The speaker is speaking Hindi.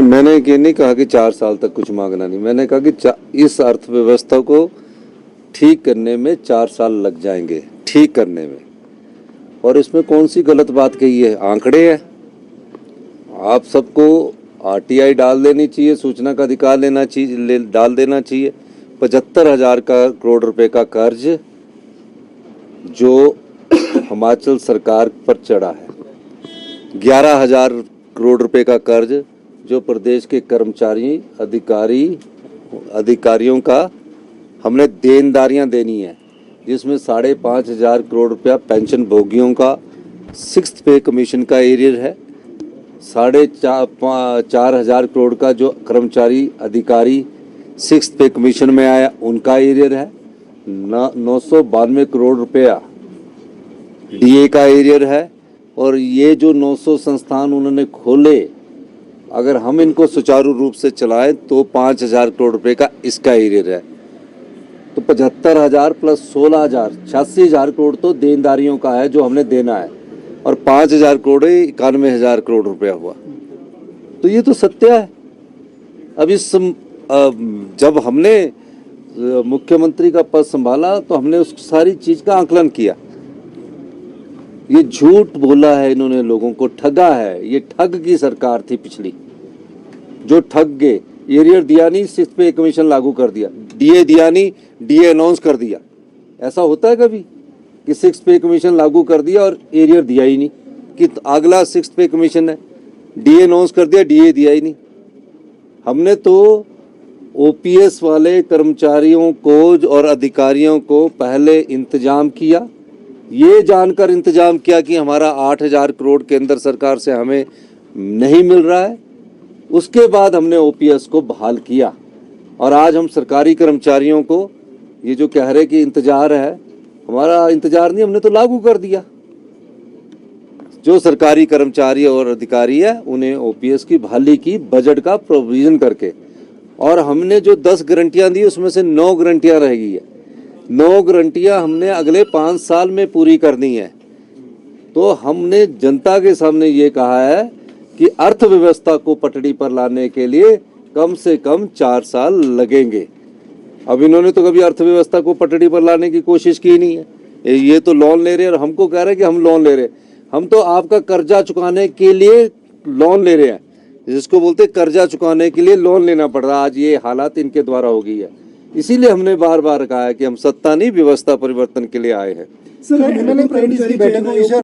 मैंने ये नहीं कहा कि 4 साल तक कुछ मांगना नहीं, मैंने कहा कि इस अर्थव्यवस्था को ठीक करने में 4 साल लग जाएंगे, ठीक करने में। और इसमें कौन सी गलत बात कही है? आंकड़े हैं, आप सबको आरटीआई डाल देनी चाहिए, सूचना का अधिकार लेना चाहिए, डाल देना चाहिए। 75,000 करोड़ रुपए का कर्ज जो हिमाचल सरकार पर चढ़ा है, 11,000 करोड़ रुपए का कर्ज जो प्रदेश के कर्मचारी अधिकारियों का हमने देनदारियां देनी है, जिसमें 5,500 करोड़ रुपया पेंशन भोगियों का 6th पे कमीशन का एरियर है, 4,500 करोड़ का जो कर्मचारी अधिकारी 6th पे कमीशन में आया उनका एरियर है, 992 करोड़ रुपया डीए का एरियर है। और ये जो 900 संस्थान उन्होंने खोले, अगर हम इनको सुचारू रूप से चलाएं तो 5,000 करोड़ रुपए का इसका एरियर है। तो 75,000 प्लस 16,000 86,000 करोड़ तो देनदारियों का है जो हमने देना है, और 5,000 करोड़ 91,000 करोड़ रुपया हुआ। तो ये तो सत्य है। अब जब हमने मुख्यमंत्री का पद संभाला तो हमने उस सारी चीज का आकलन किया। ये झूठ बोला है इन्होंने, लोगों को ठगा है। ये ठग की सरकार थी पिछली, जो ठग गए। एरियर दिया नहीं, 6th पे कमीशन लागू कर दिया, डीए दिया नहीं, डीए अनाउंस कर दिया। ऐसा होता है कभी कि 6th पे कमीशन लागू कर दिया और एरियर दिया ही नहीं, कि अगला 6th पे कमीशन है, डीए अनाउंस कर दिया, डीए दिया ही नहीं। हमने तो ओपीएस वाले कर्मचारियों को और अधिकारियों को पहले इंतजाम किया, ये जानकर इंतजाम किया कि हमारा 8,000 करोड़ केंद्र सरकार से हमें नहीं मिल रहा है। उसके बाद हमने ओपीएस को बहाल किया, और आज हम सरकारी कर्मचारियों को ये जो कह रहे कि इंतजार है, हमारा इंतजार नहीं, हमने तो लागू कर दिया। जो सरकारी कर्मचारी और अधिकारी है उन्हें ओपीएस की बहाली की, बजट का प्रोविजन करके। और हमने जो 10 गारंटियां दी उसमें से 9 गारंटियां रह गई है। 9 गारंटियां हमने अगले 5 साल में पूरी करनी है। तो हमने जनता के सामने ये कहा है कि अर्थव्यवस्था को पटड़ी पर लाने के लिए कम से कम 4 साल लगेंगे। अब इन्होंने तो कभी अर्थव्यवस्था को पटड़ी पर लाने की कोशिश की नहीं है। ये तो लोन ले रहे हैं और हमको कह रहे हैं कि हम लोन ले रहे हैं। हम तो आपका कर्जा चुकाने के लिए लोन ले रहे हैं, जिसको बोलते कर्जा चुकाने के लिए लोन लेना पड़ रहा है। आज ये हालात इनके द्वारा हो गई है। इसीलिए हमने बार बार कहा है कि हम सत्ता नहीं, व्यवस्था परिवर्तन के लिए आए हैं। सर,